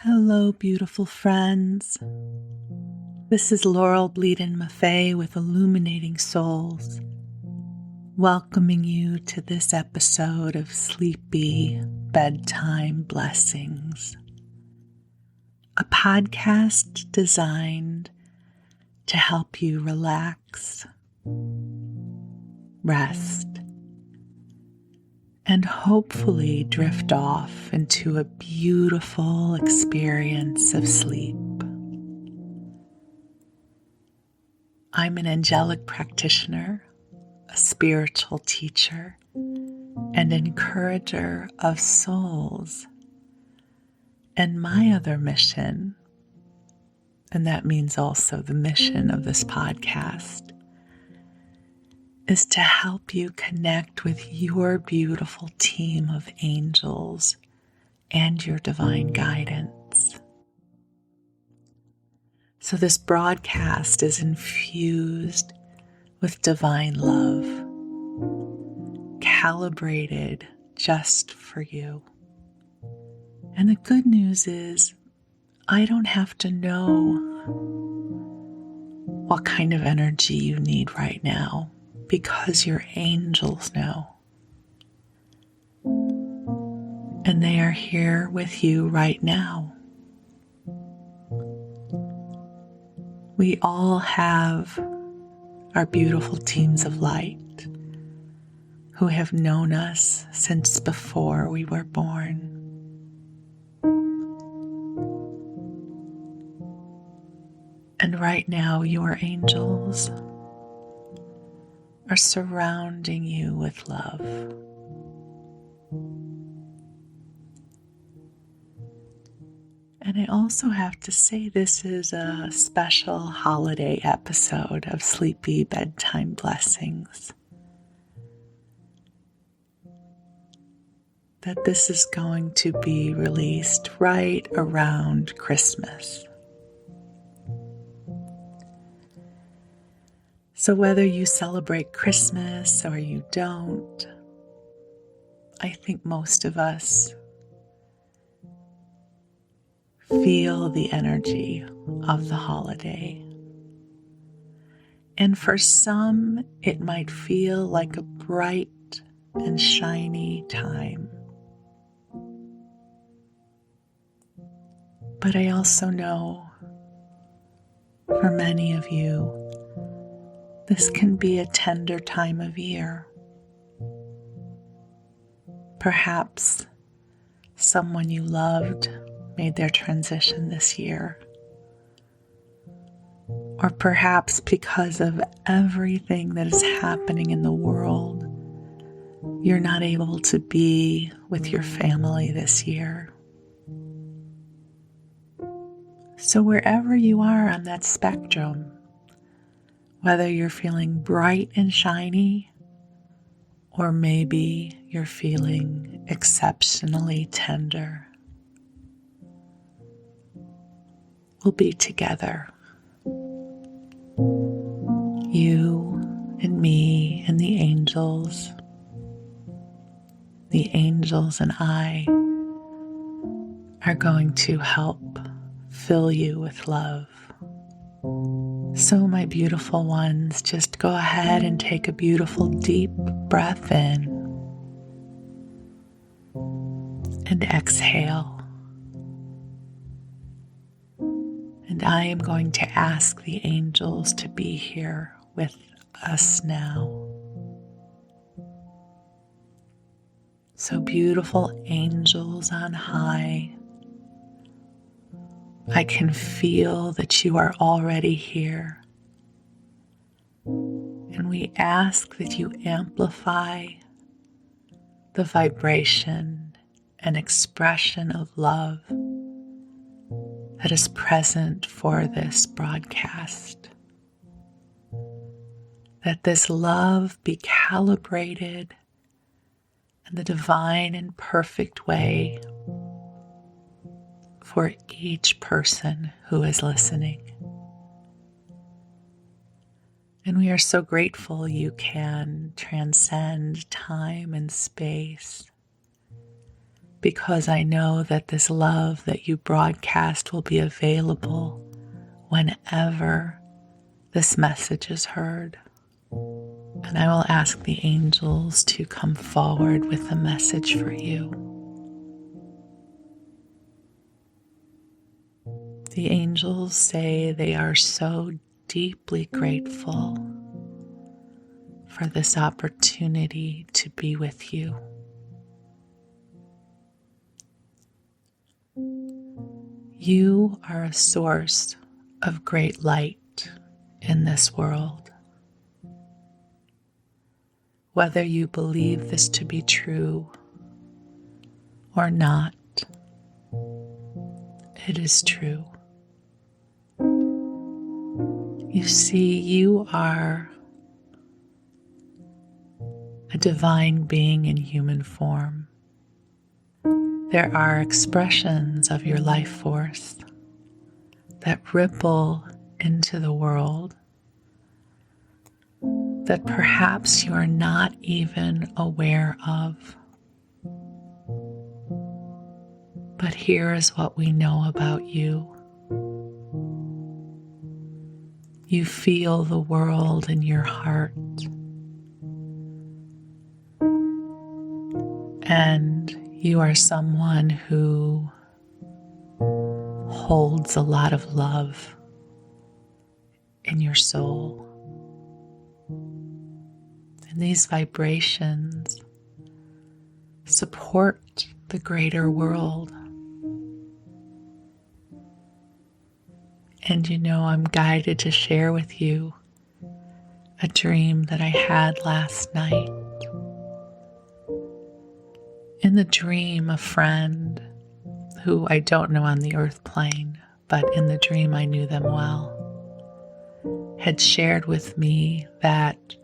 Hello, beautiful friends. This is Laurel Bleadon-Maffei with Illuminating Souls, welcoming you to this episode of Sleepy Bedtime Blessings, a podcast designed to help you relax, rest, and hopefully drift off into a beautiful experience of sleep. I'm an angelic practitioner, a spiritual teacher, and encourager of souls. And my other mission, and that means also the mission of this podcast, is to help you connect with your beautiful team of angels and your divine guidance. So this broadcast is infused with divine love, calibrated just for you. And the good news is, I don't have to know what kind of energy you need right now, because your angels know. And they are here with you right now. We all have our beautiful teams of light who have known us since before we were born. And right now, your angels are surrounding you with love. And I also have to say, this is a special holiday episode of Sleepy Bedtime Blessings. That this is going to be released right around Christmas. So whether you celebrate Christmas or you don't, I think most of us feel the energy of the holiday. And for some, it might feel like a bright and shiny time. But I also know for many of you, this can be a tender time of year. Perhaps someone you loved made their transition this year. Or perhaps because of everything that is happening in the world, you're not able to be with your family this year. So wherever you are on that spectrum, whether you're feeling bright and shiny, or maybe you're feeling exceptionally tender, we'll be together. You and me and the angels and I are going to help fill you with love. So my beautiful ones, just go ahead and take a beautiful deep breath in and exhale. And I am going to ask the angels to be here with us now. So beautiful angels on high, I can feel that you are already here. And we ask that you amplify the vibration and expression of love that is present for this broadcast. That this love be calibrated in the divine and perfect way for each person who is listening. And we are so grateful you can transcend time and space because I know that this love that you broadcast will be available whenever this message is heard. And I will ask the angels to come forward with a message for you. The angels say they are so deeply grateful for this opportunity to be with you. You are a source of great light in this world. Whether you believe this to be true or not, it is true. You see, you are a divine being in human form. There are expressions of your life force that ripple into the world that perhaps you are not even aware of. But here is what we know about you. You feel the world in your heart. And you are someone who holds a lot of love in your soul. And these vibrations support the greater world. And you know, I'm guided to share with you a dream that I had last night. In the dream, a friend who I don't know on the earth plane, but in the dream I knew them well, had shared with me that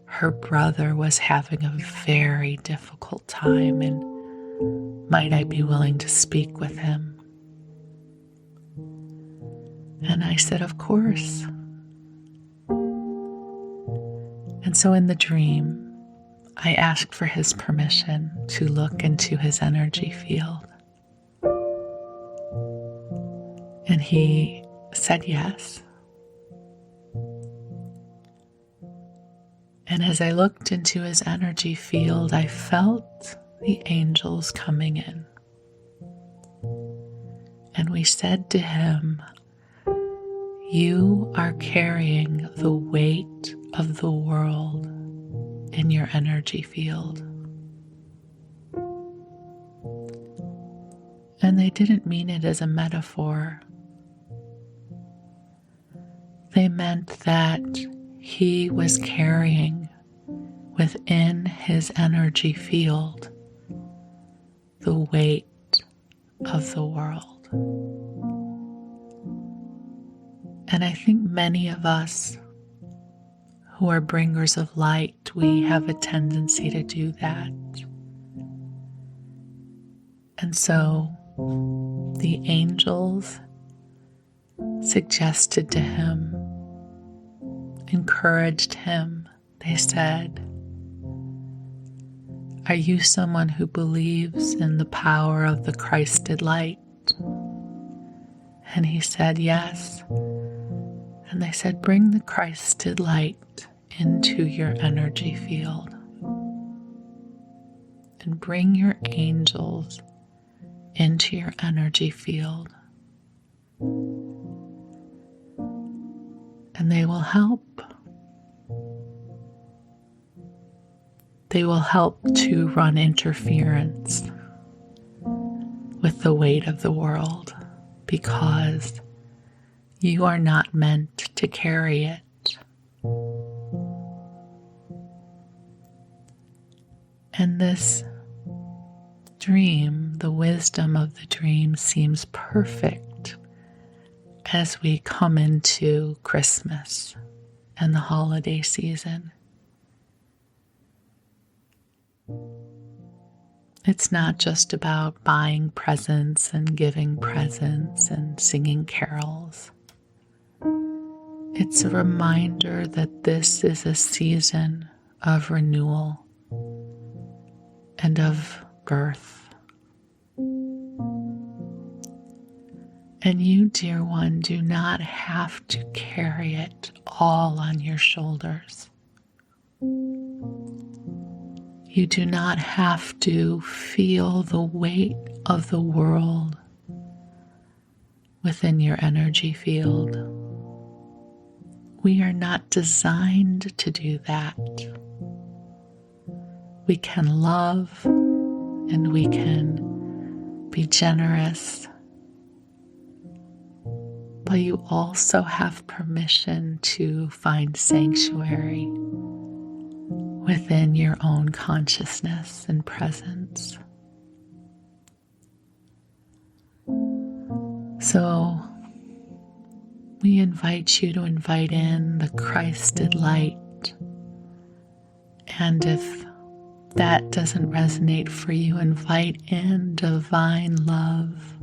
her brother was having a very difficult time and might I be willing to speak with him? And I said, of course. And so in the dream, I asked for his permission to look into his energy field. And he said yes. And as I looked into his energy field, I felt the angels coming in. And we said to him, "You are carrying the weight of the world in your energy field." And they didn't mean it as a metaphor. They meant that he was carrying within his energy field the weight of the world. And I think many of us who are bringers of light, we have a tendency to do that. And so the angels suggested to him, encouraged him. They said, "Are you someone who believes in the power of the Christed light?" And he said, "Yes." And they said, "Bring the Christed light into your energy field and bring your angels into your energy field. And they will help. They will help to run interference with the weight of the world because you are not meant to carry it. And this dream, the wisdom of the dream, seems perfect as we come into Christmas and the holiday season. It's not just about buying presents and giving presents and singing carols. It's a reminder that this is a season of renewal and of birth. And you, dear one, do not have to carry it all on your shoulders. You do not have to feel the weight of the world within your energy field. We are not designed to do that. We can love and we can be generous, but you also have permission to find sanctuary within your own consciousness and presence. So we invite you to invite in the Christed light. And if that doesn't resonate for you, invite in divine love.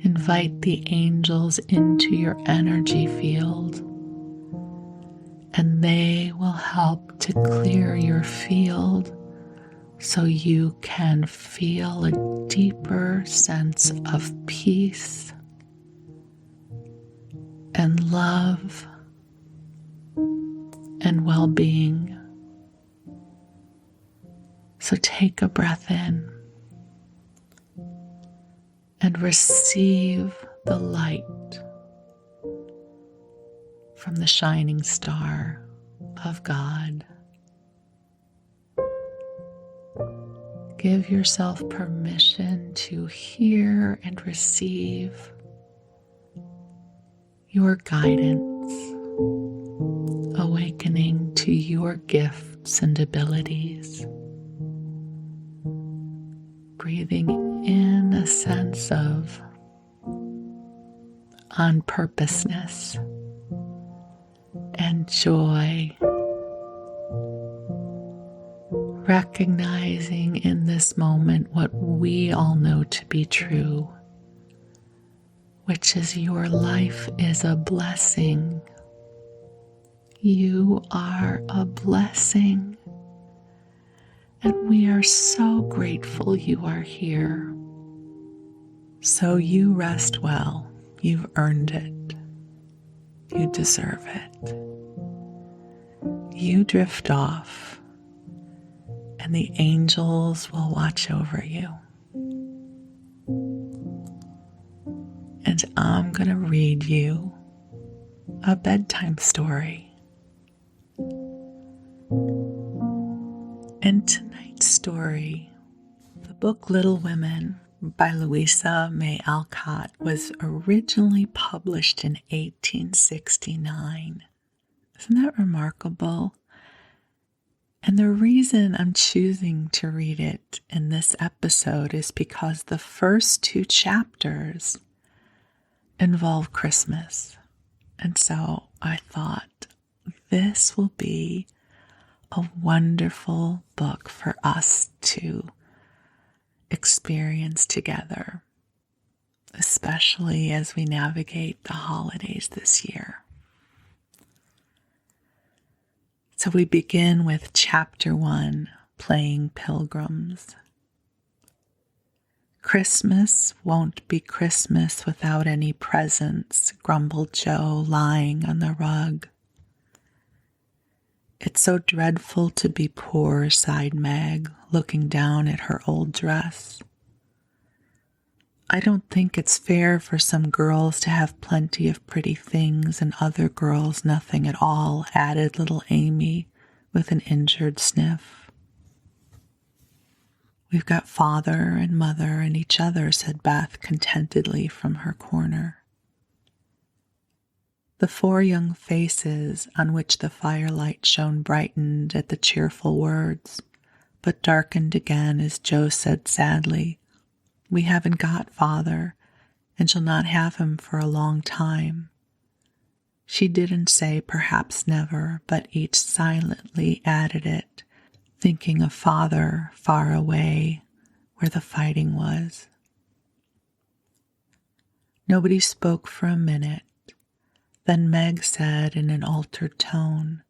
Invite the angels into your energy field, and they will help to clear your field so you can feel a deeper sense of peace and love and well-being. So take a breath in and receive the light from the shining star of God. Give yourself permission to hear and receive your guidance, awakening to your gifts and abilities. Breathing in a sense of on-purposeness and joy. Recognizing in this moment what we all know to be true, which is your life is a blessing. You are a blessing. And we are so grateful you are here. So you rest well. You've earned it. You deserve it. You drift off, and the angels will watch over you. And I'm going to read you a bedtime story. And tonight's story, the book Little Women by Louisa May Alcott, was originally published in 1869. Isn't that remarkable? And the reason I'm choosing to read it in this episode is because the first 2 chapters involve Christmas. And so I thought this will be a wonderful book for us to experience together, especially as we navigate the holidays this year. So we begin with chapter 1, Playing Pilgrims. Christmas won't be Christmas without any presents, grumbled Joe, lying on the rug. It's so dreadful to be poor, sighed Meg, looking down at her old dress. I don't think it's fair for some girls to have plenty of pretty things and other girls nothing at all, added little Amy with an injured sniff. We've got father and mother and each other, said Beth contentedly from her corner. The 4 young faces on which the firelight shone brightened at the cheerful words, but darkened again as Joe said sadly, "We haven't got father, and shall not have him for a long time." She didn't say perhaps never, but each silently added it, thinking of father far away where the fighting was. Nobody spoke for a minute. Then Meg said in an altered tone,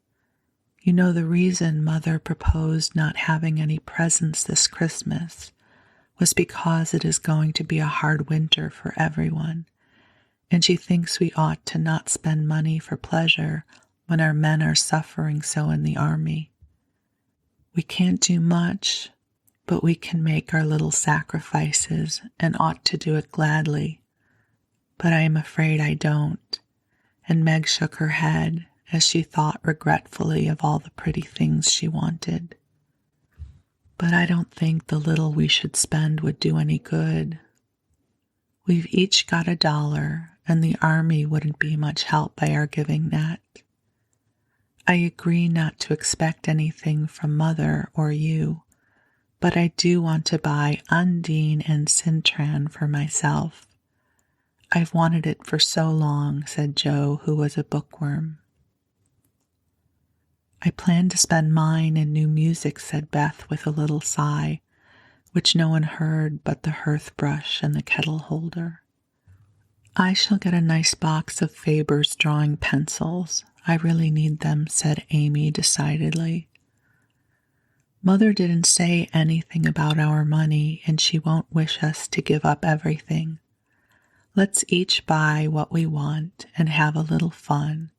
"You know the reason Mother proposed not having any presents this Christmas was because it is going to be a hard winter for everyone, and she thinks we ought to not spend money for pleasure when our men are suffering so in the army. We can't do much, but we can make our little sacrifices and ought to do it gladly. But I am afraid I don't. And Meg shook her head as she thought regretfully of all the pretty things she wanted. But I don't think the little we should spend would do any good. We've each got $1, and the army wouldn't be much help by our giving that. I agree not to expect anything from Mother or you, but I do want to buy Undine and Cintran for myself. I've wanted it for so long, said Joe, who was a bookworm. I plan to spend mine in new music, said Beth with a little sigh, which no one heard but the hearth brush and the kettle holder. I shall get a nice box of Faber's drawing pencils. I really need them, said Amy decidedly. Mother didn't say anything about our money, and she won't wish us to give up everything. Let's each buy what we want and have a little fun.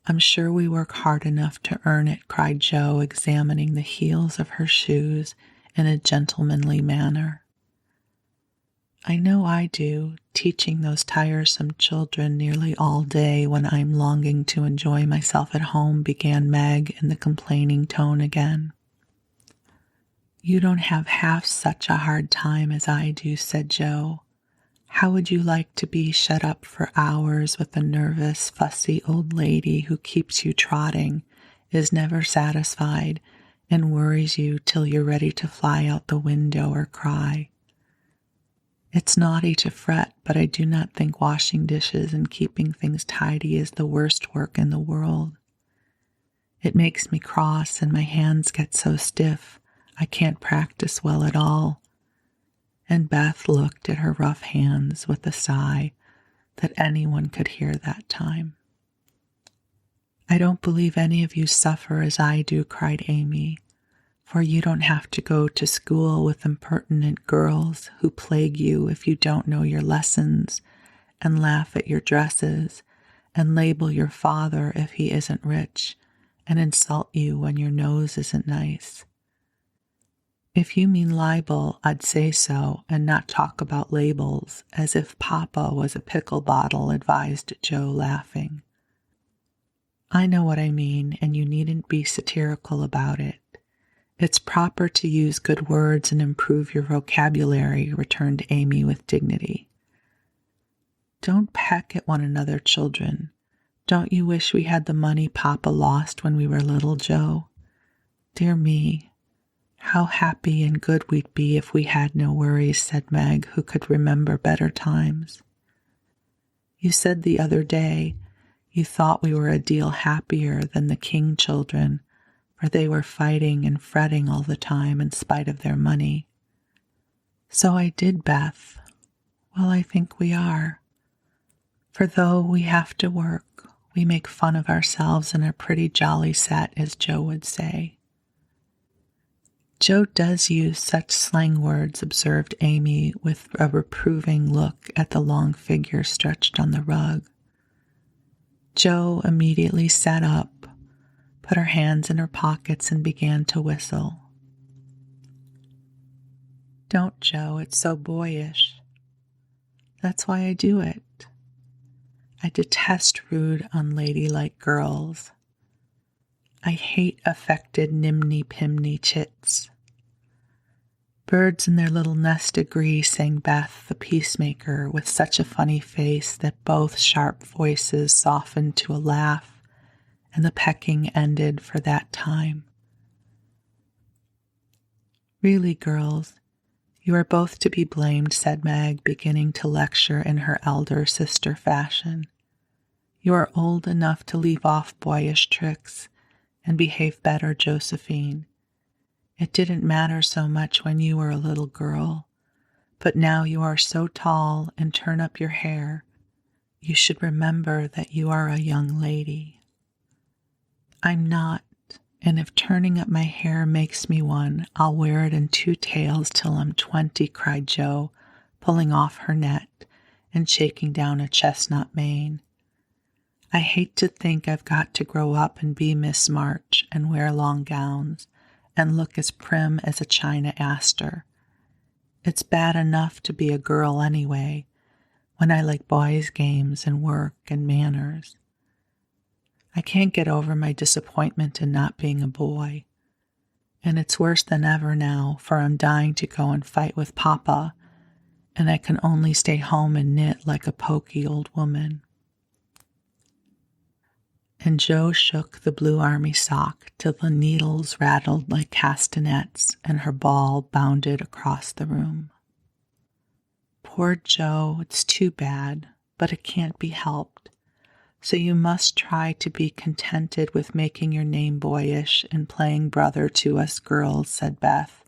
I'm sure we work hard enough to earn it, cried Jo, examining the heels of her shoes in a gentlemanly manner. I know I do, teaching those tiresome children nearly all day when I'm longing to enjoy myself at home, began Meg in the complaining tone again. You don't have half such a hard time as I do, said Jo. How would you like to be shut up for hours with a nervous, fussy old lady who keeps you trotting, is never satisfied, and worries you till you're ready to fly out the window or cry? It's naughty to fret, but I do not think washing dishes and keeping things tidy is the worst work in the world. It makes me cross, and my hands get so stiff I can't practice well at all. And Beth looked at her rough hands with a sigh that anyone could hear that time. I don't believe any of you suffer as I do, cried Amy, for you don't have to go to school with impertinent girls who plague you if you don't know your lessons, and laugh at your dresses, and label your father if he isn't rich, and insult you when your nose isn't nice. If you mean libel, I'd say so, and not talk about labels, as if Papa was a pickle bottle, advised Jo, laughing. I know what I mean, and you needn't be satirical about it. It's proper to use good words and improve your vocabulary, returned Amy with dignity. Don't peck at one another, children. Don't you wish we had the money Papa lost when we were little, Jo? Dear me, how happy and good we'd be if we had no worries, said Meg, who could remember better times. You said the other day you thought we were a deal happier than the King children, for they were fighting and fretting all the time in spite of their money. So I did, Beth. Well, I think we are. For though we have to work, we make fun of ourselves in a pretty jolly set, as Jo would say. Jo does use such slang words, observed Amy with a reproving look at the long figure stretched on the rug. Jo immediately sat up, put her hands in her pockets, and began to whistle. Don't, Jo, it's so boyish. That's why I do it. I detest rude, unladylike girls. I hate affected nimny-pimny chits. Birds in their little nest agree, sang Beth, the peacemaker, with such a funny face that both sharp voices softened to a laugh, and the pecking ended for that time. Really, girls, you are both to be blamed, said Meg, beginning to lecture in her elder sister fashion. You are old enough to leave off boyish tricks and behave better, Josephine. It didn't matter so much when you were a little girl, but now you are so tall and turn up your hair, you should remember that you are a young lady. I'm not, And if turning up my hair makes me one, I'll wear it in 2 tails till I'm 20, cried Jo, pulling off her net and shaking down a chestnut mane. I hate to think I've got to grow up and be Miss March and wear long gowns and look as prim as a China aster. It's bad enough to be a girl anyway, when I like boys' games and work and manners. I can't get over my disappointment in not being a boy. And it's worse than ever now, for I'm dying to go and fight with Papa, and I can only stay home and knit like a poky old woman. And Jo shook the blue army sock till the needles rattled like castanets and her ball bounded across the room. Poor Jo, it's too bad, but it can't be helped. So you must try to be contented with making your name boyish and playing brother to us girls, said Beth,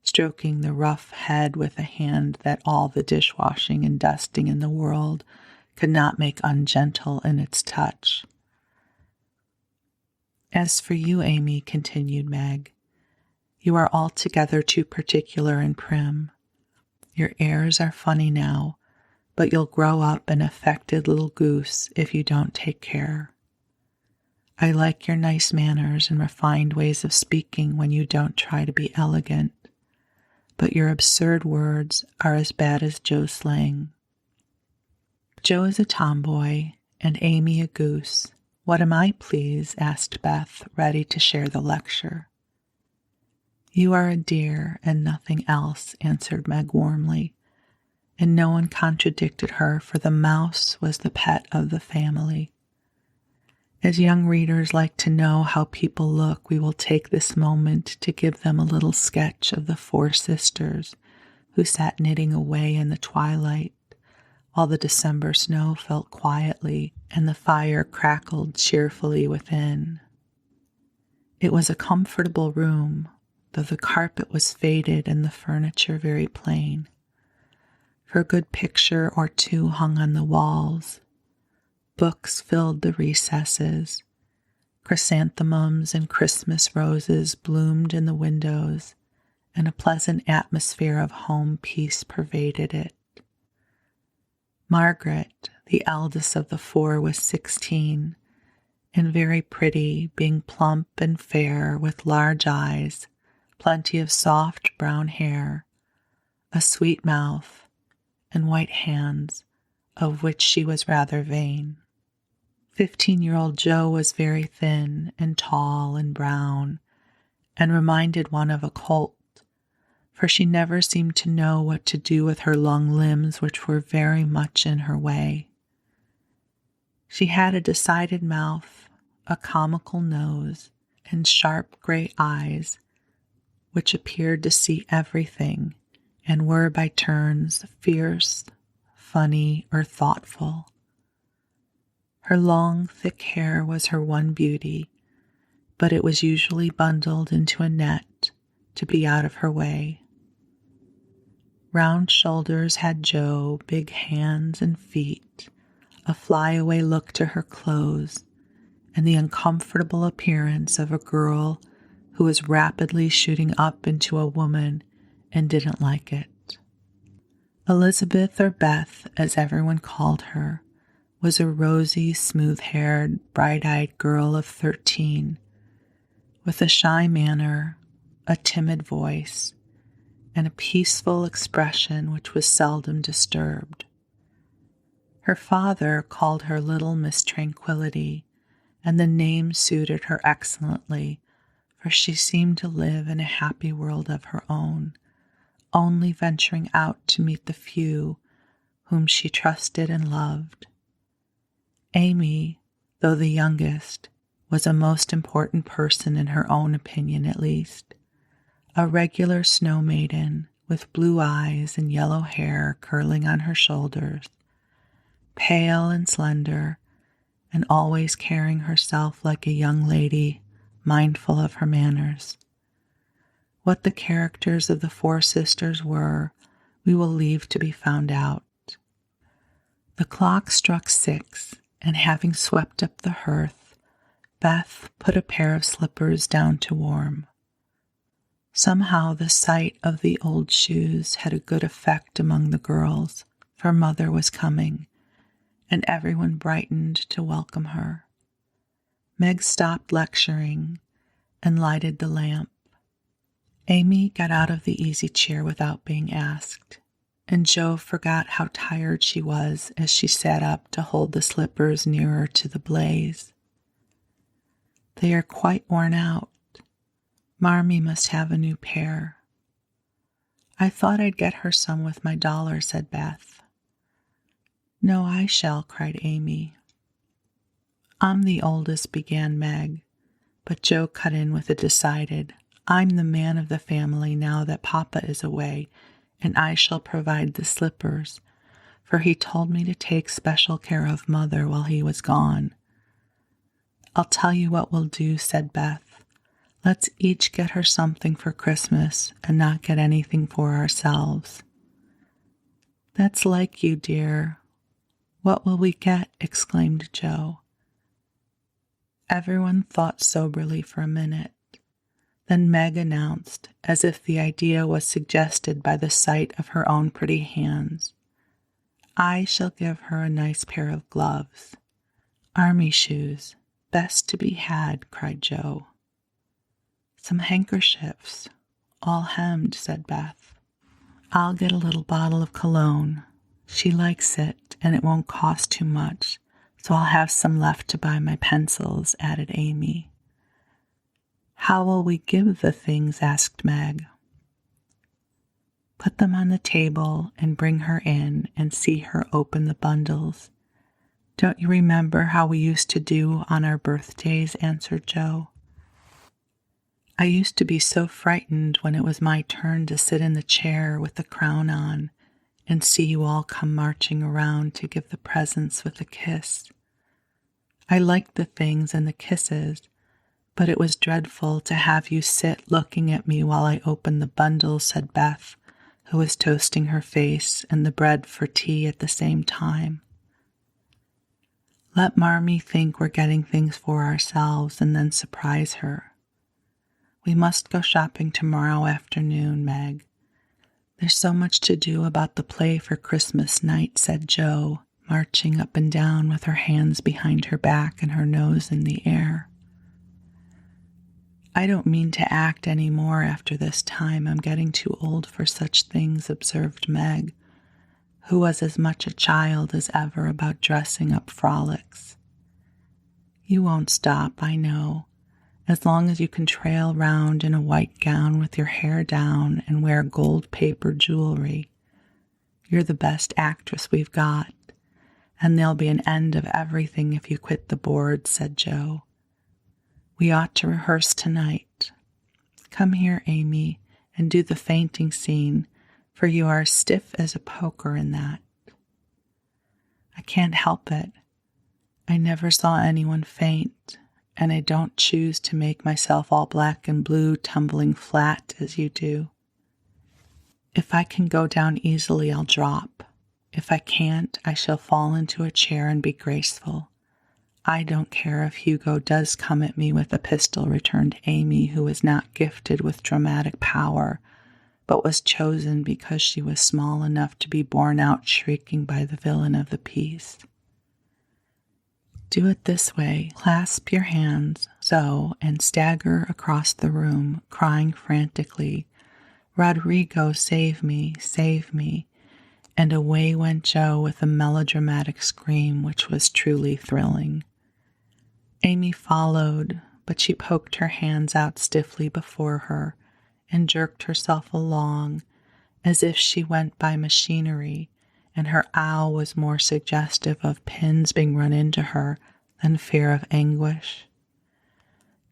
stroking the rough head with a hand that all the dishwashing and dusting in the world could not make ungentle in its touch. As for you, Amy, continued Meg, you are altogether too particular and prim. Your airs are funny now, but you'll grow up an affected little goose if you don't take care. I like your nice manners and refined ways of speaking when you don't try to be elegant, but your absurd words are as bad as Jo's slang. Jo is a tomboy and Amy a goose. What am I, please? Asked Beth, ready to share the lecture. You are a dear and nothing else, answered Meg warmly, and no one contradicted her, for the mouse was the pet of the family. As young readers like to know how people look, we will take this moment to give them a little sketch of the 4 sisters who sat knitting away in the twilight, while the December snow fell quietly and the fire crackled cheerfully within. It was a comfortable room, though the carpet was faded and the furniture very plain. For a good picture or 2 hung on the walls. Books filled the recesses. Chrysanthemums and Christmas roses bloomed in the windows, and a pleasant atmosphere of home peace pervaded it. Margaret, the eldest of the 4, was 16, and very pretty, being plump and fair with large eyes, plenty of soft brown hair, a sweet mouth, and white hands, of which she was rather vain. 15-year-old Jo was very thin and tall and brown, and reminded one of a colt, for she never seemed to know what to do with her long limbs, which were very much in her way. She had a decided mouth, a comical nose, and sharp gray eyes, which appeared to see everything, and were by turns fierce, funny, or thoughtful. Her long, thick hair was her one beauty, but it was usually bundled into a net to be out of her way. Round shoulders had Jo, big hands and feet, a flyaway look to her clothes, and the uncomfortable appearance of a girl who was rapidly shooting up into a woman and didn't like it. Elizabeth, or Beth, as everyone called her, was a rosy, smooth-haired, bright-eyed girl of 13, with a shy manner, a timid voice, and a peaceful expression which was seldom disturbed. Her father called her Little Miss Tranquillity, and the name suited her excellently, for she seemed to live in a happy world of her own, only venturing out to meet the few whom she trusted and loved. Amy, though the youngest, was a most important person in her own opinion at least, a regular snow maiden with blue eyes and yellow hair curling on her shoulders, pale and slender, and always carrying herself like a young lady, mindful of her manners. What the characters of the 4 sisters were, we will leave to be found out. The clock struck 6, and having swept up the hearth, Beth put a pair of slippers down to warm. Somehow the sight of the old shoes had a good effect among the girls, for Mother was coming, and everyone brightened to welcome her. Meg stopped lecturing and lighted the lamp. Amy got out of the easy chair without being asked, and Jo forgot how tired she was as she sat up to hold the slippers nearer to the blaze. They are quite worn out. Marmee must have a new pair. I thought I'd get her some with my $1, said Beth. No, I shall, cried Amy. I'm the oldest, began Meg, but Jo cut in with a decided, I'm the man of the family now that Papa is away, and I shall provide the slippers, for he told me to take special care of Mother while he was gone. I'll tell you what we'll do, said Beth. Let's each get her something for Christmas and not get anything for ourselves. That's like you, dear. What will we get? Exclaimed Jo. Everyone thought soberly for a minute. Then Meg announced, as if the idea was suggested by the sight of her own pretty hands, I shall give her a nice pair of gloves. Army shoes, best to be had, cried Jo. Some handkerchiefs, all hemmed, said Beth. I'll get a little bottle of cologne. She likes it, and it won't cost too much, so I'll have some left to buy my pencils, added Amy. How will we give the things? Asked Meg. Put them on the table and bring her in and see her open the bundles. Don't you remember how we used to do on our birthdays? Answered Jo. I used to be so frightened when it was my turn to sit in the chair with the crown on and see you all come marching around to give the presents with a kiss. I liked the things and the kisses, but it was dreadful to have you sit looking at me while I opened the bundle, said Beth, who was toasting her face and the bread for tea at the same time. Let Marmee think we're getting things for ourselves and then surprise her. We must go shopping tomorrow afternoon, Meg. There's so much to do about the play for Christmas night, said Jo, marching up and down with her hands behind her back and her nose in the air. I don't mean to act any more after this time. I'm getting too old for such things, observed Meg, who was as much a child as ever about dressing up frolics. You won't stop, I know, as long as you can trail round in a white gown with your hair down and wear gold paper jewelry. You're the best actress we've got, and there'll be an end of everything if you quit the board, said Jo. We ought to rehearse tonight. Come here, Amy, and do the fainting scene, for you are stiff as a poker in that. I can't help it. I never saw anyone faint, and I don't choose to make myself all black and blue tumbling flat as you do. If I can go down easily, I'll drop. If I can't, I shall fall into a chair and be graceful. I don't care if Hugo does come at me with a pistol, returned Amy, who was not gifted with dramatic power, but was chosen because she was small enough to be borne out shrieking by the villain of the piece. Do it this way. Clasp your hands, so, and stagger across the room, crying frantically, Rodrigo, save me, save me. And away went Jo with a melodramatic scream which was truly thrilling. Amy followed, but she poked her hands out stiffly before her and jerked herself along as if she went by machinery, and her owl was more suggestive of pins being run into her than fear of anguish.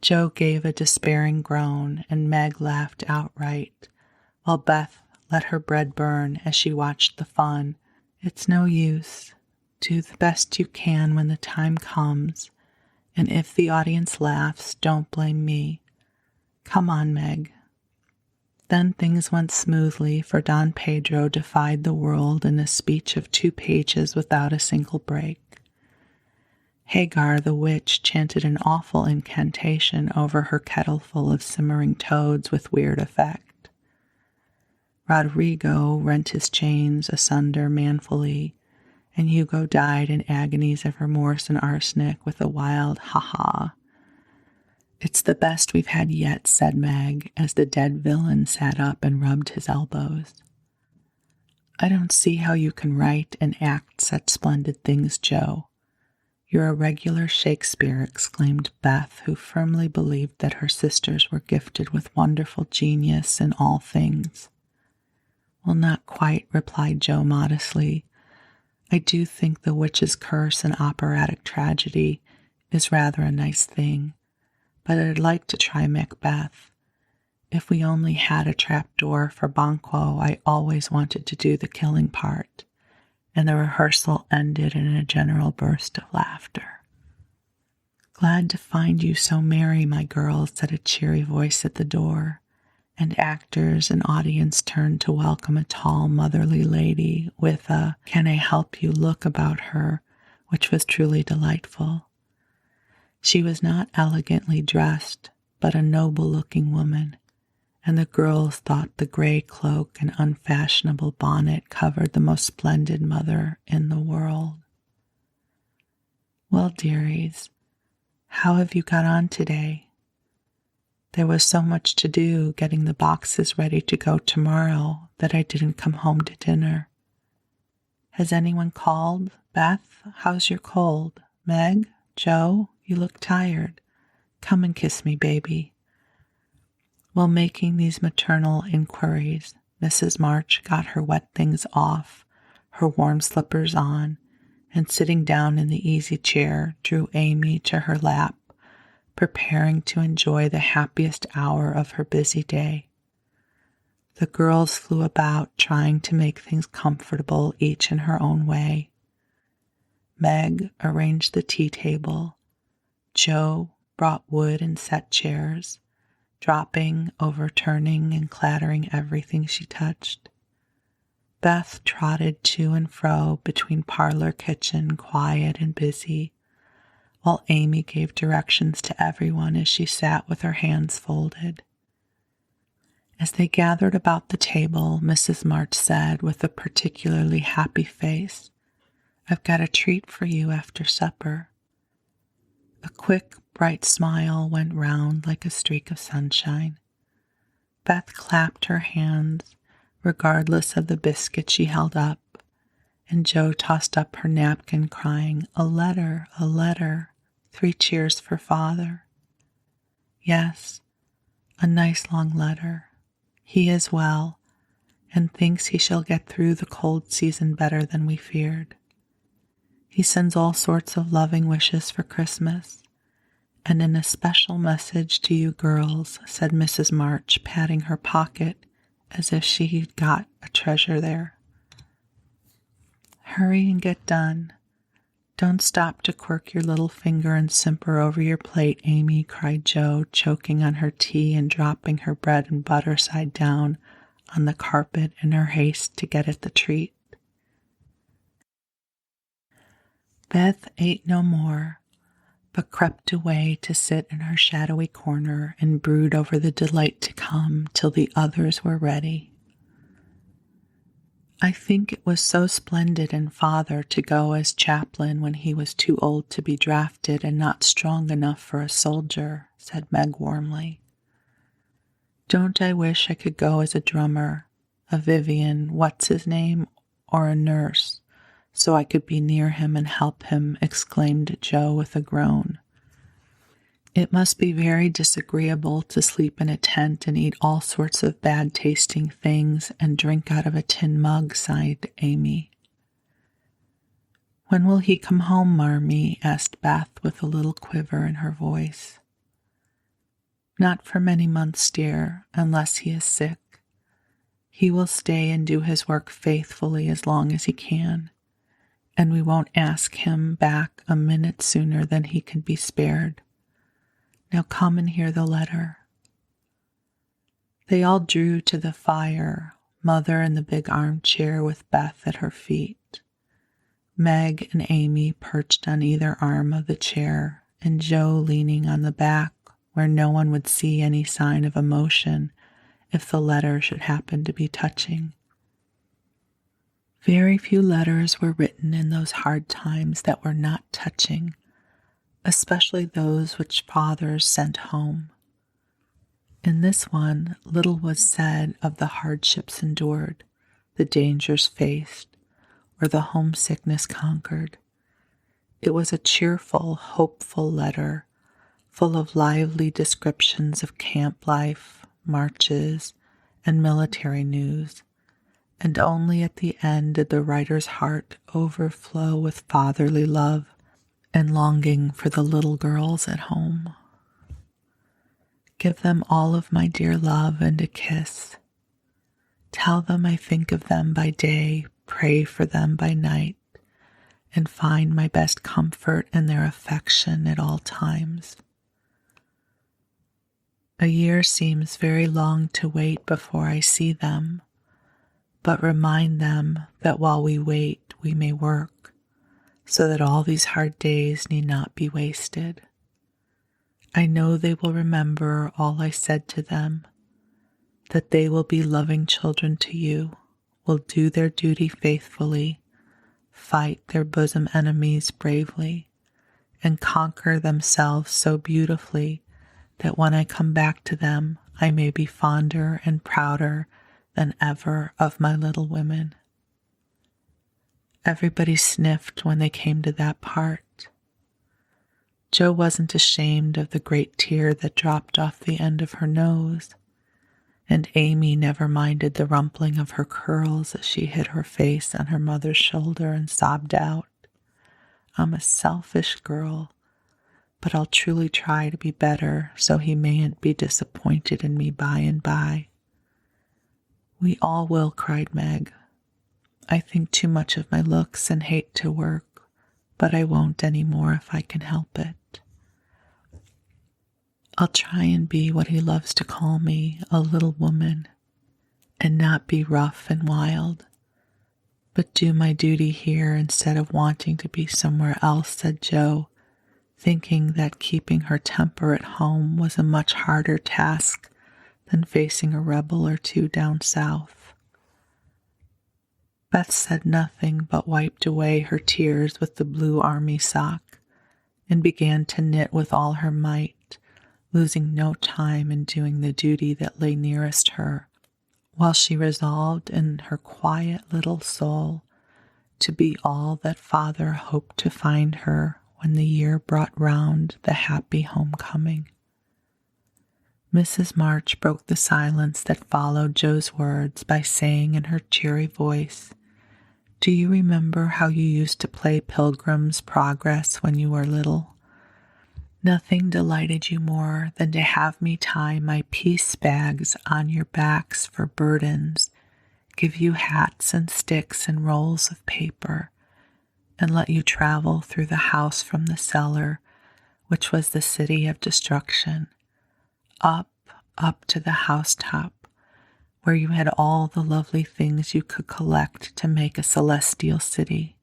Jo gave a despairing groan, and Meg laughed outright, while Beth let her bread burn as she watched the fun. It's no use. Do the best you can when the time comes, and if the audience laughs, don't blame me. Come on, Meg. Then things went smoothly, for Don Pedro defied the world in a speech of 2 pages without a single break. Hagar the witch chanted an awful incantation over her kettle full of simmering toads with weird effect. Rodrigo rent his chains asunder manfully, and Hugo died in agonies of remorse and arsenic with a wild ha-ha. "It's the best we've had yet," said Meg, as the dead villain sat up and rubbed his elbows. "I don't see how you can write and act such splendid things, Joe. You're a regular Shakespeare," exclaimed Beth, who firmly believed that her sisters were gifted with wonderful genius in all things. "Well, not quite," replied Joe modestly. "I do think the witch's curse and operatic tragedy is rather a nice thing, but I'd like to try Macbeth. If we only had a trapdoor for Banquo, I always wanted to do the killing part." And the rehearsal ended in a general burst of laughter. "Glad to find you so merry, my girls," said a cheery voice at the door, and actors and audience turned to welcome a tall, motherly lady with a "can I help you" look about her, which was truly delightful. She was not elegantly dressed, but a noble-looking woman, and the girls thought the gray cloak and unfashionable bonnet covered the most splendid mother in the world. "Well, dearies, how have you got on today? There was so much to do getting the boxes ready to go tomorrow that I didn't come home to dinner. Has anyone called? Beth, how's your cold? Meg? Joe, you look tired. Come and kiss me, baby." While making these maternal inquiries, Mrs. March got her wet things off, her warm slippers on, and sitting down in the easy chair, drew Amy to her lap, preparing to enjoy the happiest hour of her busy day. The girls flew about trying to make things comfortable, each in her own way. Meg arranged the tea table. Joe brought wood and set chairs, dropping, overturning, and clattering everything she touched. Beth trotted to and fro between parlor kitchen, quiet and busy, while Amy gave directions to everyone as she sat with her hands folded. As they gathered about the table, Mrs. March said with a particularly happy face, "I've got a treat for you after supper." A quick, bright smile went round like a streak of sunshine. Beth clapped her hands, regardless of the biscuit she held up, and Joe tossed up her napkin, crying, a letter, 3 cheers for Father." "Yes, a nice long letter. He is well, and thinks he shall get through the cold season better than we feared. He sends all sorts of loving wishes for Christmas, and an especial message to you girls," said Mrs. March, patting her pocket as if she'd got a treasure there. "Hurry and get done. Don't stop to quirk your little finger and simper over your plate, Amy," cried Joe, choking on her tea and dropping her bread and butter side down on the carpet in her haste to get at the treat. Beth ate no more, but crept away to sit in her shadowy corner and brood over the delight to come till the others were ready. "I think it was so splendid in Father to go as chaplain when he was too old to be drafted and not strong enough for a soldier," said Meg warmly. "Don't I wish I could go as a drummer, a Vivian, what's his name, or a nurse, so I could be near him and help him," exclaimed Joe with a groan. "It must be very disagreeable to sleep in a tent and eat all sorts of bad-tasting things and drink out of a tin mug," sighed Amy. "When will he come home, Marmee?" asked Beth with a little quiver in her voice. "Not for many months, dear, unless he is sick. He will stay and do his work faithfully as long as he can, and we won't ask him back a minute sooner than he can be spared. Now come and hear the letter." They all drew to the fire, Mother in the big armchair with Beth at her feet. Meg and Amy perched on either arm of the chair, and Joe leaning on the back where no one would see any sign of emotion if the letter should happen to be touching. Very few letters were written in those hard times that were not touching, especially those which fathers sent home. In this one, little was said of the hardships endured, the dangers faced, or the homesickness conquered. It was a cheerful, hopeful letter, full of lively descriptions of camp life, marches, and military news, and only at the end did the writer's heart overflow with fatherly love and longing for the little girls at home. Give them all of my dear love and a kiss. Tell them I think of them by day, pray for them by night, and find my best comfort in their affection at all times. A year seems very long to wait before I see them, but remind them that while we wait, we may work, so that all these hard days need not be wasted. I know they will remember all I said to them, that they will be loving children to you, will do their duty faithfully, fight their bosom enemies bravely, and conquer themselves so beautifully that when I come back to them, I may be fonder and prouder than ever of my little women. Everybody sniffed when they came to that part. Jo wasn't ashamed of the great tear that dropped off the end of her nose, and Amy never minded the rumpling of her curls as she hid her face on her mother's shoulder and sobbed out, "I'm a selfish girl, but I'll truly try to be better so he mayn't be disappointed in me by and by." "We all will," cried Meg. "I think too much of my looks and hate to work, but I won't any more if I can help it. I'll try and be what he loves to call me, a little woman, and not be rough and wild, but do my duty here instead of wanting to be somewhere else," said Jo, thinking that keeping her temper at home was a much harder task than facing a rebel or two down south. Beth said nothing but wiped away her tears with the blue army sock and began to knit with all her might, losing no time in doing the duty that lay nearest her, while she resolved in her quiet little soul to be all that Father hoped to find her when the year brought round the happy homecoming. Mrs. March broke the silence that followed Jo's words by saying in her cheery voice, "Do you remember how you used to play Pilgrim's Progress when you were little? Nothing delighted you more than to have me tie my piece bags on your backs for burdens, give you hats and sticks and rolls of paper, and let you travel through the house from the cellar, which was the city of destruction, up to the housetop, where you had all the lovely things you could collect to make a celestial city.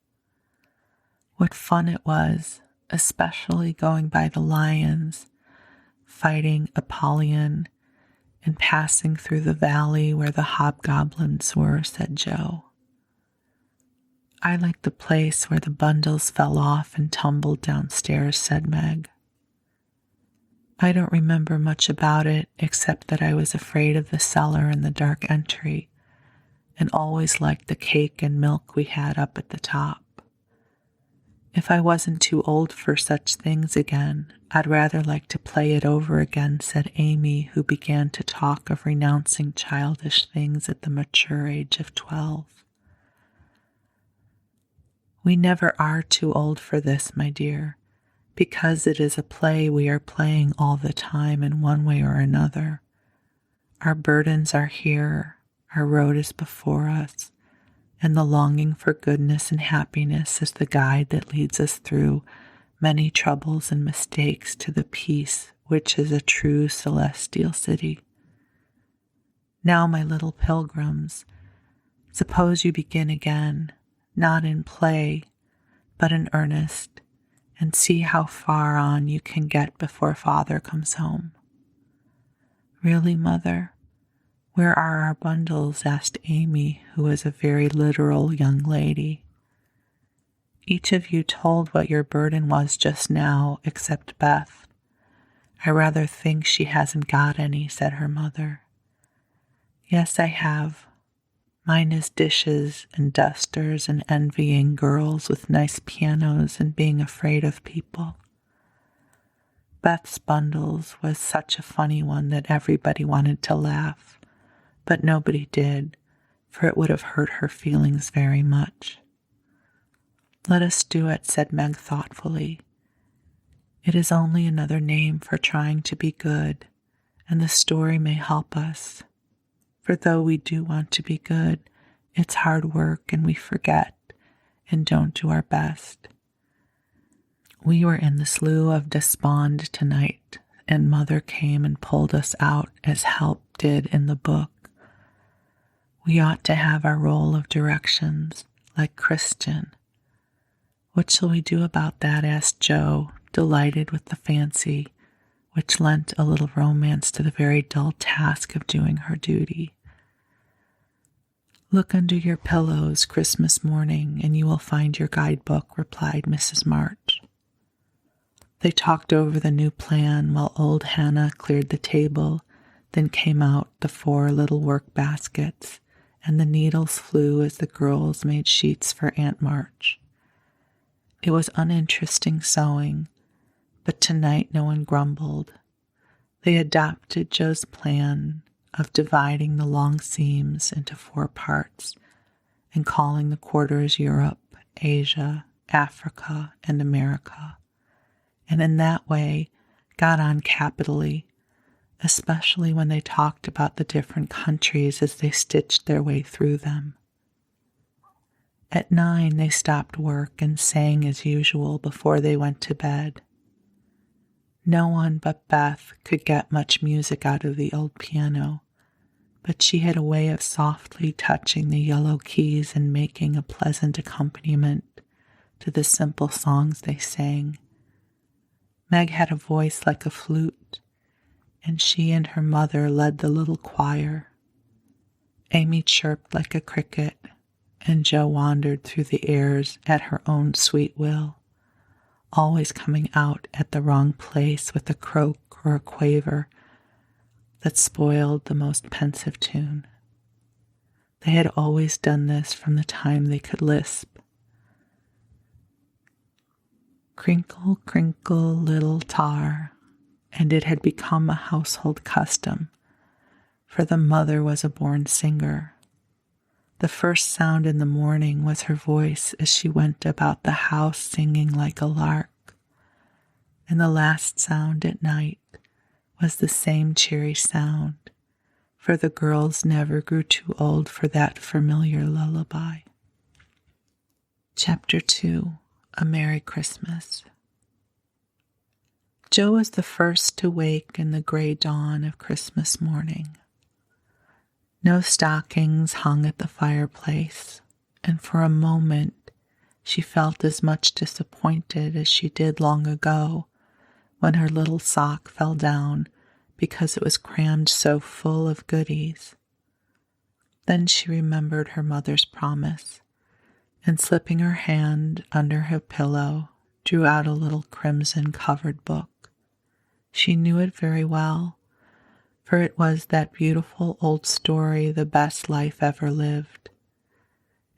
What fun it was, especially going by the lions, fighting Apollyon, and passing through the valley where the hobgoblins were," said Jo. "I like the place where the bundles fell off and tumbled downstairs," said Meg. "I don't remember much about it except that I was afraid of the cellar and the dark entry, and always liked the cake and milk we had up at the top. If I wasn't too old for such things again, I'd rather like to play it over again," said Amy, who began to talk of renouncing childish things at the mature age of 12. "We never are too old for this, my dear, because it is a play we are playing all the time in one way or another. Our burdens are here, our road is before us, and the longing for goodness and happiness is the guide that leads us through many troubles and mistakes to the peace which is a true celestial city. Now, my little pilgrims, suppose you begin again, not in play, but in earnest, and see how far on you can get before Father comes home." "Really, Mother? Where are our bundles?" asked Amy, who was a very literal young lady. "Each of you told what your burden was just now, except Beth. I rather think she hasn't got any," said her mother. "Yes, I have. Mine is dishes and dusters and envying girls with nice pianos and being afraid of people." Beth's bundles was such a funny one that everybody wanted to laugh, but nobody did, for it would have hurt her feelings very much. "Let us do it," said Meg thoughtfully. "It is only another name for trying to be good, and the story may help us. For though we do want to be good, it's hard work and we forget and don't do our best. We were in the Slough of Despond tonight, and Mother came and pulled us out as Help did in the book. We ought to have our roll of directions, like Christian." "What shall we do about that?" asked Joe, delighted with the fancy, which lent a little romance to the very dull task of doing her duty. "Look under your pillows Christmas morning, and you will find your guidebook," replied Mrs. March. They talked over the new plan while old Hannah cleared the table, then came out the 4 little work baskets, and the needles flew as the girls made sheets for Aunt March. It was uninteresting sewing, but tonight no one grumbled. They adopted Joe's plan of dividing the long seams into 4 parts and calling the quarters Europe, Asia, Africa, and America, and in that way got on capitally, especially when they talked about the different countries as they stitched their way through them. At 9 they stopped work and sang as usual before they went to bed. No one but Beth could get much music out of the old piano, but she had a way of softly touching the yellow keys and making a pleasant accompaniment to the simple songs they sang. Meg had a voice like a flute, and she and her mother led the little choir. Amy chirped like a cricket, and Jo wandered through the airs at her own sweet will, always coming out at the wrong place with a croak or a quaver that spoiled the most pensive tune. They had always done this from the time they could lisp. Crinkle, crinkle, little tar, and it had become a household custom, for the mother was a born singer. The first sound in the morning was her voice as she went about the house singing like a lark, and the last sound at night was the same cheery sound, for the girls never grew too old for that familiar lullaby. Chapter 2, A Merry Christmas. Jo was the first to wake in the gray dawn of Christmas morning. No stockings hung at the fireplace, and for a moment she felt as much disappointed as she did long ago when her little sock fell down because it was crammed so full of goodies. Then she remembered her mother's promise, and slipping her hand under her pillow, drew out a little crimson-covered book. She knew it very well, for it was that beautiful old story, The Best Life Ever Lived,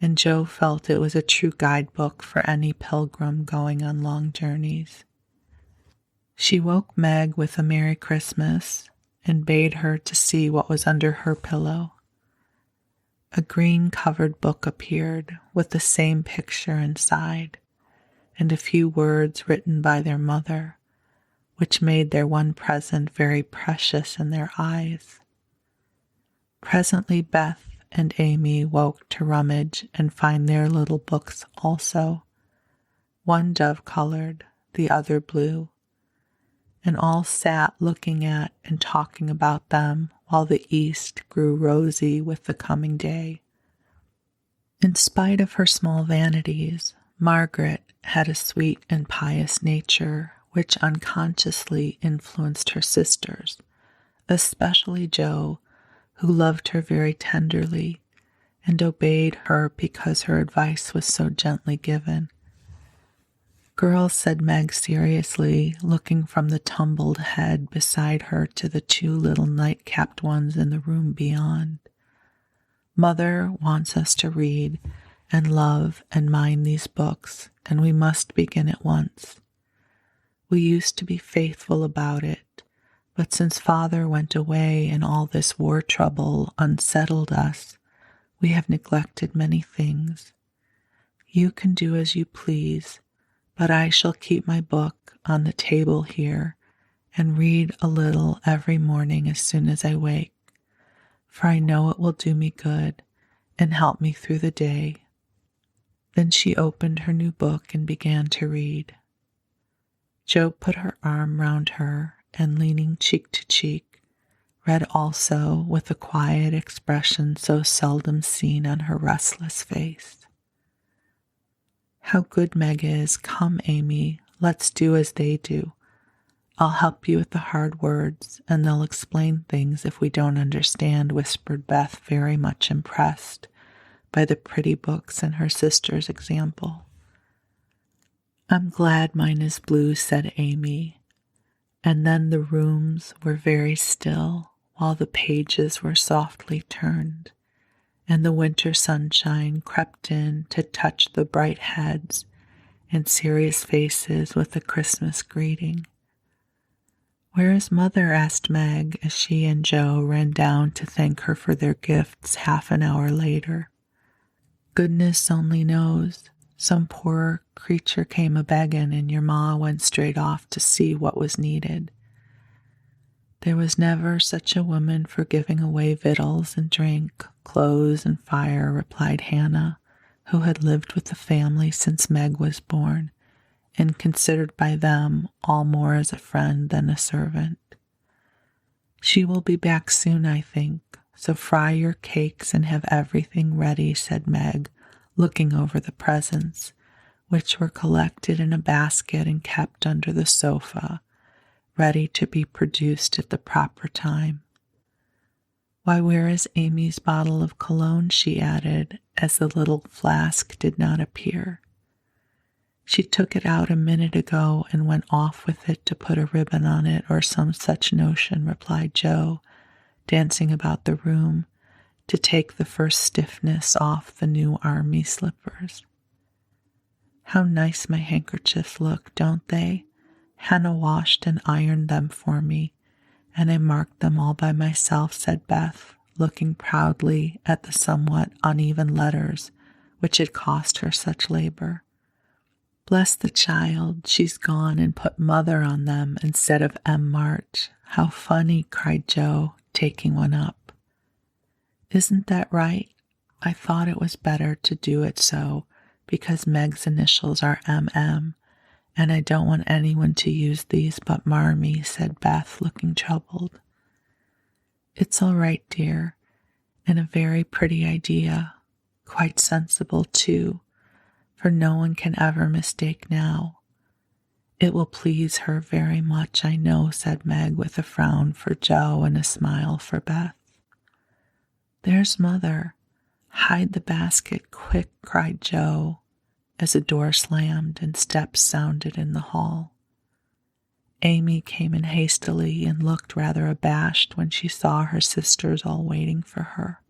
and Jo felt it was a true guidebook for any pilgrim going on long journeys. She woke Meg with a Merry Christmas and bade her to see what was under her pillow. A green-covered book appeared with the same picture inside, and a few words written by their mother, which made their one present very precious in their eyes. Presently Beth and Amy woke to rummage and find their little books also, one dove-colored, the other blue, and all sat looking at and talking about them while the east grew rosy with the coming day. In spite of her small vanities, Margaret had a sweet and pious nature which unconsciously influenced her sisters, especially Jo, who loved her very tenderly and obeyed her because her advice was so gently given. "Girls," said Meg seriously, looking from the tumbled head beside her to the two little night-capped ones in the room beyond, "Mother wants us to read and love and mind these books, and we must begin at once. We used to be faithful about it, but since Father went away and all this war trouble unsettled us, we have neglected many things. You can do as you please, but I shall keep my book on the table here and read a little every morning as soon as I wake, for I know it will do me good and help me through the day." Then she opened her new book and began to read. Jo put her arm round her and, leaning cheek to cheek, read also with the quiet expression so seldom seen on her restless face. "How good Meg is. Come, Amy, let's do as they do. I'll help you with the hard words, and they'll explain things if we don't understand," whispered Beth, very much impressed by the pretty books and her sister's example. "I'm glad mine is blue," said Amy, and then the rooms were very still while the pages were softly turned, and the winter sunshine crept in to touch the bright heads and serious faces with a Christmas greeting. "Where is Mother?" asked Meg as she and Jo ran down to thank her for their gifts half an hour later. "Goodness only knows. Some poor creature came a-beggin', and your ma went straight off to see what was needed." "There was never such a woman for giving away victuals and drink, clothes and fire," replied Hannah, who had lived with the family since Meg was born, and considered by them all more as a friend than a servant. "She will be back soon, I think, so fry your cakes and have everything ready," said Meg, looking over the presents, which were collected in a basket and kept under the sofa, ready to be produced at the proper time. "Why, where is Amy's bottle of cologne?" she added, as the little flask did not appear. "She took it out a minute ago and went off with it to put a ribbon on it or some such notion," replied Jo, dancing about the room to take the first stiffness off the new army slippers. "How nice my handkerchiefs look, don't they? Hannah washed and ironed them for me, and I marked them all by myself," said Beth, looking proudly at the somewhat uneven letters which had cost her such labor. "Bless the child, she's gone and put Mother on them instead of M. March. How funny," cried Jo, taking one up. "Isn't that right? I thought it was better to do it so, because Meg's initials are M.M., and I don't want anyone to use these but Marmee," said Beth, looking troubled. "It's all right, dear, and a very pretty idea, quite sensible too, for no one can ever mistake now. It will please her very much, I know," said Meg with a frown for Jo and a smile for Beth. "There's Mother. Hide the basket quick," cried Jo, as a door slammed and steps sounded in the hall. Amy came in hastily and looked rather abashed when she saw her sisters all waiting for her.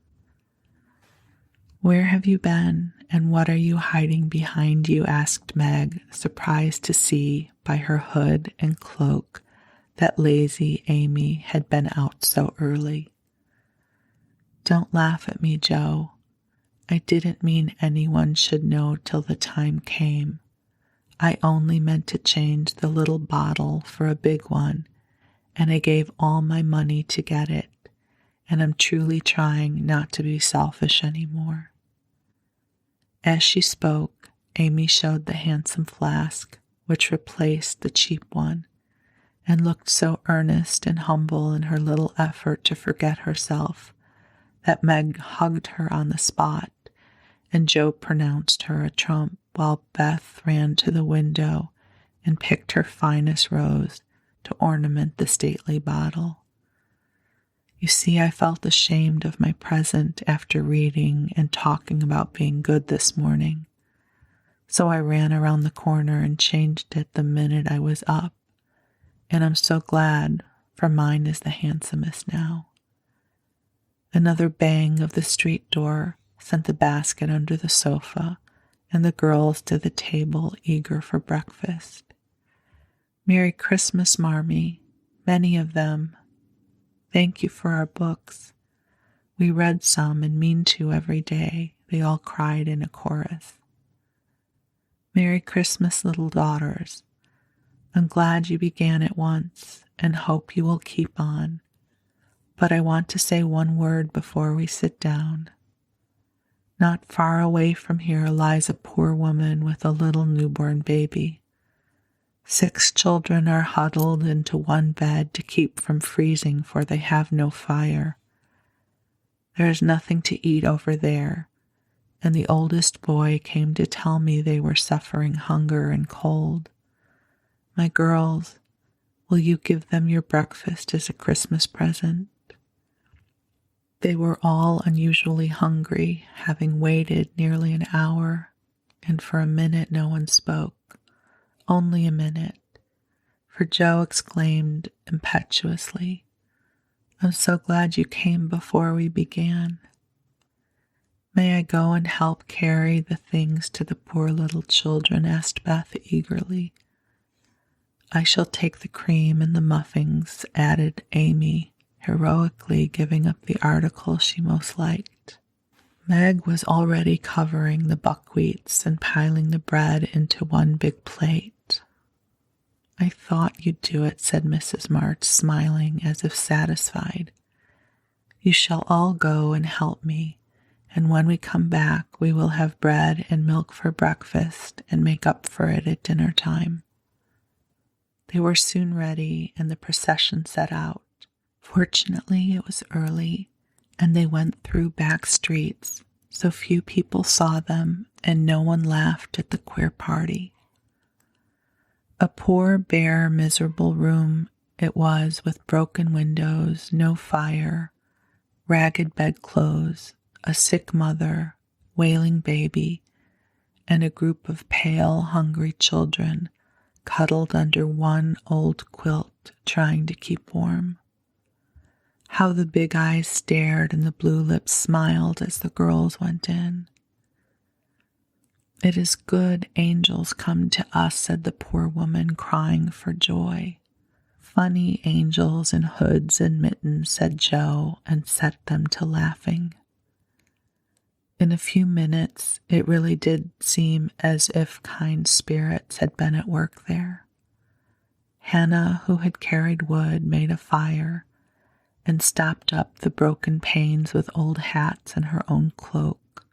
"Where have you been, and what are you hiding behind you?" asked Meg, surprised to see by her hood and cloak that lazy Amy had been out so early. "Don't laugh at me, Jo. I didn't mean anyone should know till the time came. I only meant to change the little bottle for a big one, and I gave all my money to get it, and I'm truly trying not to be selfish anymore." As she spoke, Amy showed the handsome flask, which replaced the cheap one, and looked so earnest and humble in her little effort to forget herself that Meg hugged her on the spot, and Jo pronounced her a trump. while Beth ran to the window and picked her finest rose to ornament the stately bottle. You see, I felt ashamed of my present after reading and talking about being good this morning. So I ran around the corner and changed it the minute I was up. And I'm so glad, for mine is the handsomest now. Another bang of the street door sent the basket under the sofa and the girls to the table eager for breakfast. Merry Christmas, Marmee, many of them. Thank you for our books. We read some and mean to every day, they all cried in a chorus. Merry Christmas, little daughters. I'm glad you began at once and hope you will keep on. But I want to say one word before we sit down. Not far away from here lies a poor woman with a little newborn baby. 6 children are huddled into one bed to keep from freezing, for they have no fire. There is nothing to eat over there, and the oldest boy came to tell me they were suffering hunger and cold. My girls, will you give them your breakfast as a Christmas present? They were all unusually hungry, having waited nearly an hour, and for a minute no one spoke. Only a minute, for Joe exclaimed impetuously, I'm so glad you came before we began. May I go and help carry the things to the poor little children? Asked Beth eagerly. I shall take the cream and the muffins, added Amy, heroically giving up the article she most liked. Meg was already covering the buckwheats and piling the bread into one big plate. I thought you'd do it, said Mrs. March, smiling as if satisfied. You shall all go and help me, and when we come back we will have bread and milk for breakfast and make up for it at dinner time. They were soon ready, and the procession set out. Fortunately, it was early, and they went through back streets, so few people saw them, and no one laughed at the queer party. A poor, bare, miserable room it was, with broken windows, no fire, ragged bedclothes, a sick mother, wailing baby, and a group of pale, hungry children cuddled under one old quilt, trying to keep warm. How the big eyes stared and the blue lips smiled as the girls went in. It is good angels come to us, said the poor woman, crying for joy. Funny angels in hoods and mittens, said Joe, and set them to laughing. In a few minutes, it really did seem as if kind spirits had been at work there. Hannah, who had carried wood, made a fire and stopped up the broken panes with old hats and her own cloak.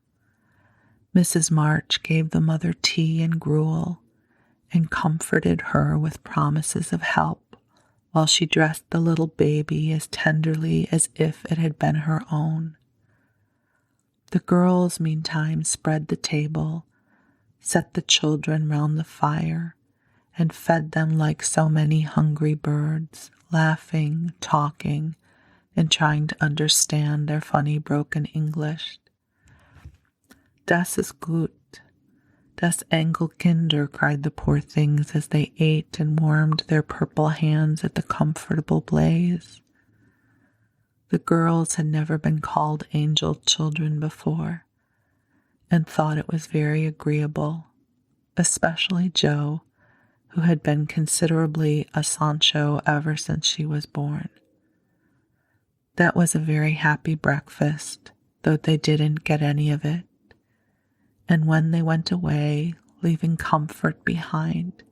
Mrs. March gave the mother tea and gruel and comforted her with promises of help while she dressed the little baby as tenderly as if it had been her own. The girls, meantime, spread the table, set the children round the fire, and fed them like so many hungry birds, laughing, talking, and trying to understand their funny broken English. Das ist gut, das Engelkinder, cried the poor things as they ate and warmed their purple hands at the comfortable blaze. The girls had never been called angel children before, and thought it was very agreeable, especially Joe, who had been considerably a Sancho ever since she was born. That was a very happy breakfast, though they didn't get any of it. And when they went away, leaving comfort behind,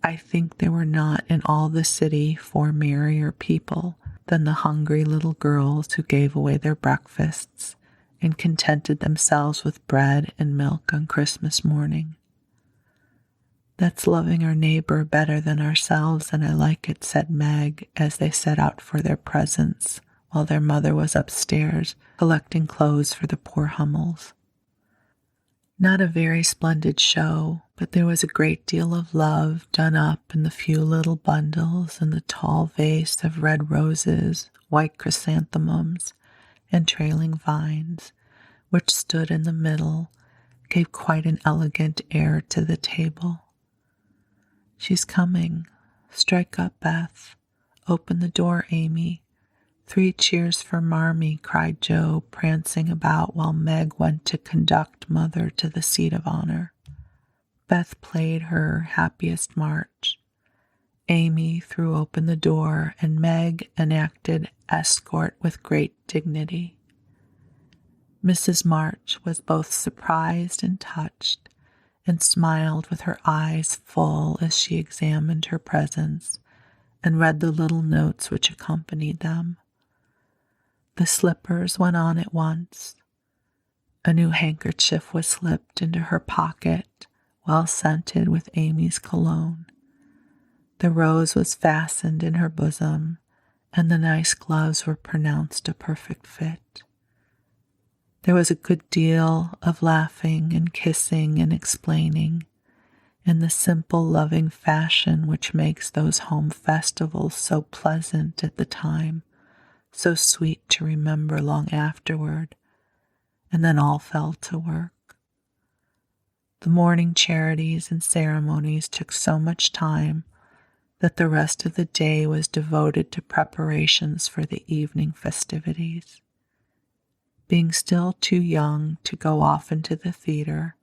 I think there were not in all the city 4 merrier people than the hungry little girls who gave away their breakfasts and contented themselves with bread and milk on Christmas morning. That's loving our neighbor better than ourselves, and I like it, said Meg as they set out for their presents while their mother was upstairs collecting clothes for the poor Hummels. Not a very splendid show, but there was a great deal of love done up in the few little bundles and the tall vase of red roses, white chrysanthemums, and trailing vines, which stood in the middle, gave quite an elegant air to the table. "She's coming. Strike up, Beth. Open the door, Amy. 3 cheers for Marmee," cried Joe, prancing about while Meg went to conduct Mother to the seat of honor. Beth played her happiest march. Amy threw open the door, and Meg enacted escort with great dignity. Mrs. March was both surprised and touched, and smiled with her eyes full as she examined her presents and read the little notes which accompanied them. The slippers went on at once. A new handkerchief was slipped into her pocket, well scented with Amy's cologne. The rose was fastened in her bosom, and the nice gloves were pronounced a perfect fit. There was a good deal of laughing and kissing and explaining, in the simple, loving fashion which makes those home festivals so pleasant at the time, so sweet to remember long afterward, and then all fell to work. The morning charities and ceremonies took so much time that the rest of the day was devoted to preparations for the evening festivities. Being still too young to go off into the theater,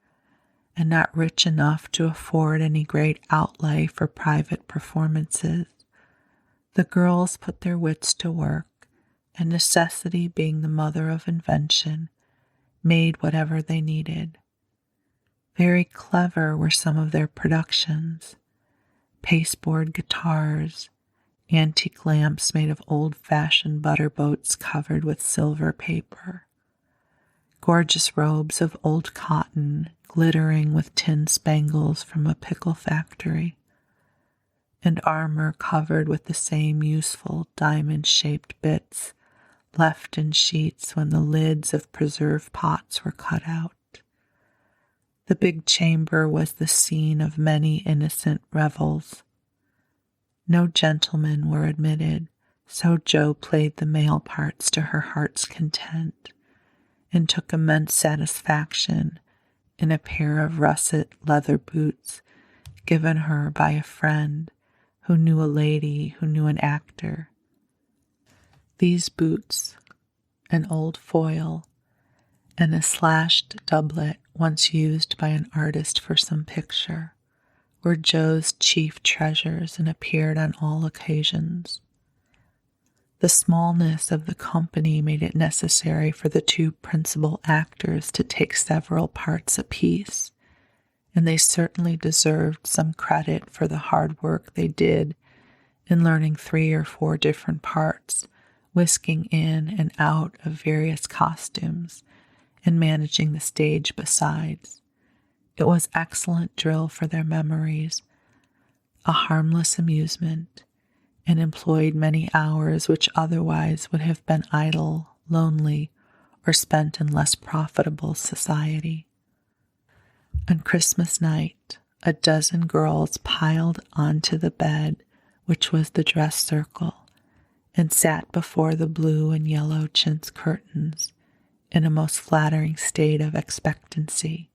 and not rich enough to afford any great outlay for private performances, the girls put their wits to work, and necessity being the mother of invention, made whatever they needed. Very clever were some of their productions: pasteboard guitars, antique lamps made of old-fashioned butter boats covered with silver paper, gorgeous robes of old cotton glittering with tin spangles from a pickle factory, and armor covered with the same useful diamond-shaped bits left in sheets when the lids of preserve pots were cut out. The big chamber was the scene of many innocent revels. No gentlemen were admitted, so Jo played the male parts to her heart's content, and took immense satisfaction in a pair of russet leather boots given her by a friend who knew a lady who knew an actor. These boots, an old foil, and a slashed doublet once used by an artist for some picture, were Jo's chief treasures and appeared on all occasions. The smallness of the company made it necessary for the 2 principal actors to take several parts apiece, and they certainly deserved some credit for the hard work they did in learning 3 or 4 different parts, whisking in and out of various costumes, and managing the stage besides. It was excellent drill for their memories, a harmless amusement, and employed many hours which otherwise would have been idle, lonely, or spent in less profitable society. On Christmas night, a dozen girls piled onto the bed, which was the dress circle, and sat before the blue and yellow chintz curtains in a most flattering state of expectancy.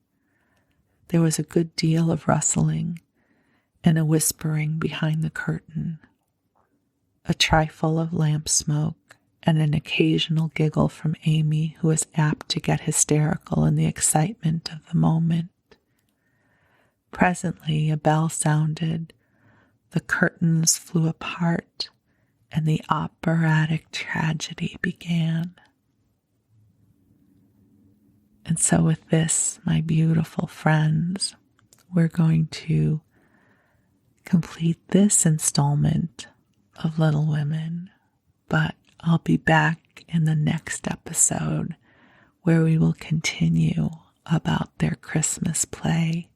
There was a good deal of rustling and a whispering behind the curtain, a trifle of lamp smoke, and an occasional giggle from Amy, who was apt to get hysterical in the excitement of the moment. Presently a bell sounded, the curtains flew apart, and the operatic tragedy began. And so with this, my beautiful friends, we're going to complete this installment of Little Women, but I'll be back in the next episode where we will continue about their Christmas play.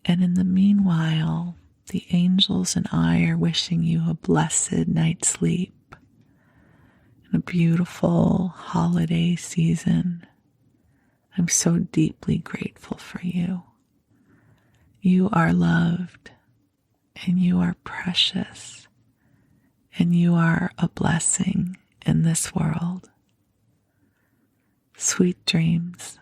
And in the meanwhile, the angels and I are wishing you a blessed night's sleep and a beautiful holiday season. I'm so deeply grateful for you. You are loved, and you are precious, and you are a blessing in this world. Sweet dreams.